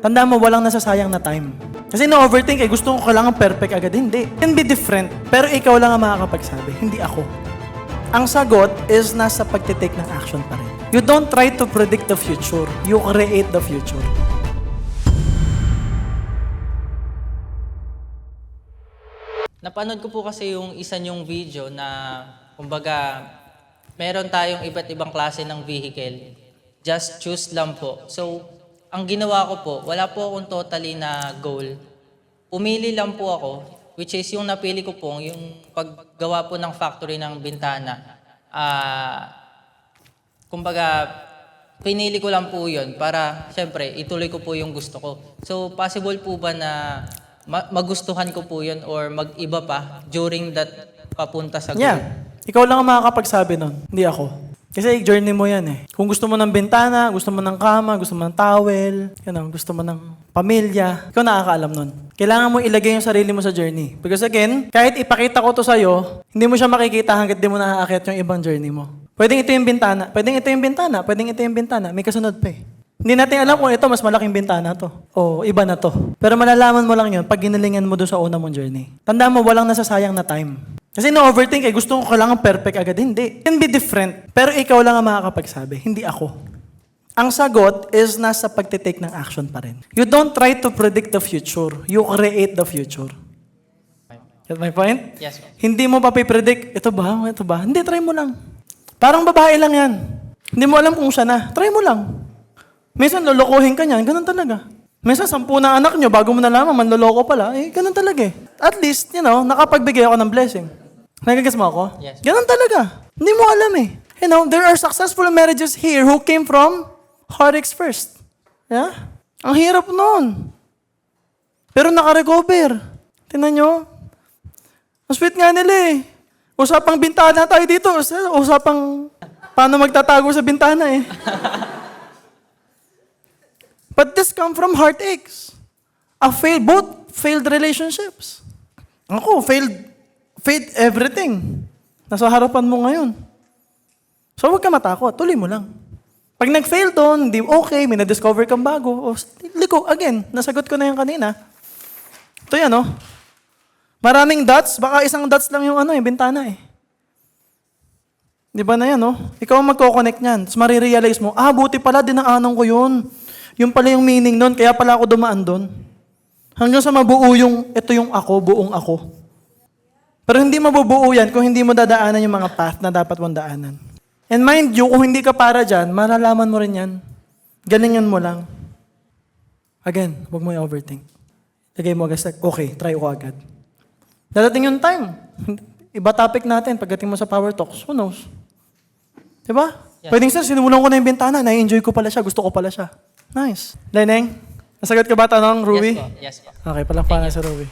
Tandaan mo, walang nasasayang na time. Kasi na-overthink, gusto ko kailangan perfect agad. Hindi. It can be different, pero ikaw lang ang makakapagsabi, hindi ako. Ang sagot is nasa pagtitake ng action pa rin. You don't try to predict the future. You create the future. Napanood ko po kasi yung isa niyong video na, kumbaga, meron tayong iba't ibang klase ng vehicle. Just choose lang po. So, ang ginawa ko po, wala po akong totally na goal. Pumili lang po ako, which is yung napili ko po, yung paggawa po ng factory ng bintana. Kumbaga, pinili ko lang po yun para, syempre, ituloy ko po yung gusto ko. So, possible po ba na magustuhan ko po yun or mag-iba pa during that papunta sa goal? Yeah. Ikaw lang ang makakapagsabi nun, hindi ako. Kasi journey mo yan eh. Kung gusto mo ng bintana, gusto mo ng kama, gusto mo ng towel, gusto mo ng pamilya, ikaw nakakaalam nun. Kailangan mo ilagay yung sarili mo sa journey. Because again, kahit ipakita ko to sa'yo, hindi mo siya makikita hanggat di mo nakaakyat yung ibang journey mo. Pwedeng ito yung bintana, pwedeng ito yung bintana, pwedeng ito yung bintana, may kasunod pa eh. Hindi natin alam kung ito, mas malaking bintana to. O iba na to. Pero malalaman mo lang yun pag ginalingan mo doon sa una mong journey. Tandaan mo, walang nasasayang na time. Kasi na-overthink, gusto ko kailangan perfect agad. Hindi. It can be different. Pero ikaw lang ang makakapagsabi, hindi ako. Ang sagot is nasa pagtitake ng action pa rin. You don't try to predict the future. You create the future. Get my point? Yes po. Hindi mo papipredict, ito ba? Ito ba? Hindi, try mo lang. Parang babae lang yan. Hindi mo alam kung siya na. Try mo lang. Minsan lolokohin ka niyan, ganun talaga. Minsan 10 na anak nyo, bago mo nalaman, manloloko pala, ganun talaga eh. At least, nakapagbigay ako ng blessing. Nagagas mo ako? Yes. Ganun talaga. Hindi mo alam eh. There are successful marriages here who came from heartaches first. Yeah? Ang hirap nun. Pero nakarecover. Tingnan nyo. Ang sweet nga nila eh. Usapang bintana tayo dito. Usapang paano magtatago sa bintana eh. But this come from heartaches. Both failed relationships. Ako, failed everything. Nasa harapan mo ngayon. So huwag ka matakot, tuloy mo lang. Pag nag-fail doon, hindi okay, may na-discover kang bago, liko, again, nasagot ko na yan kanina. Ito yan, Maraming dots, baka isang dots lang yung bintana eh. Di ba na yan, Ikaw ang magkoconnect niyan. Tapos marirealize mo, buti pala, dinaanan ko yun. Yung pala yung meaning nun, kaya pala ako dumaan doon. Hanggang sa mabuo ito yung ako, buong ako. Pero hindi mabubuo yan kung hindi mo dadaanan yung mga path na dapat mong daanan. And mind you, kung hindi ka para dyan, malalaman mo rin yan. Galingan mo lang. Again, huwag mo i-overthink. Lagay mo agad, okay, try ko agad. Dadating yung time. Iba topic natin pagdating mo sa Power Talks. Who knows? Diba? Yeah. Pwedeng sir, sinimulan ko na yung bintana, na-enjoy ko pala siya, gusto ko pala siya. Nice. Leneng, nasagot ka ba tanong, Ruby? Yes po. Yes po. Okay, palang sa Ruby.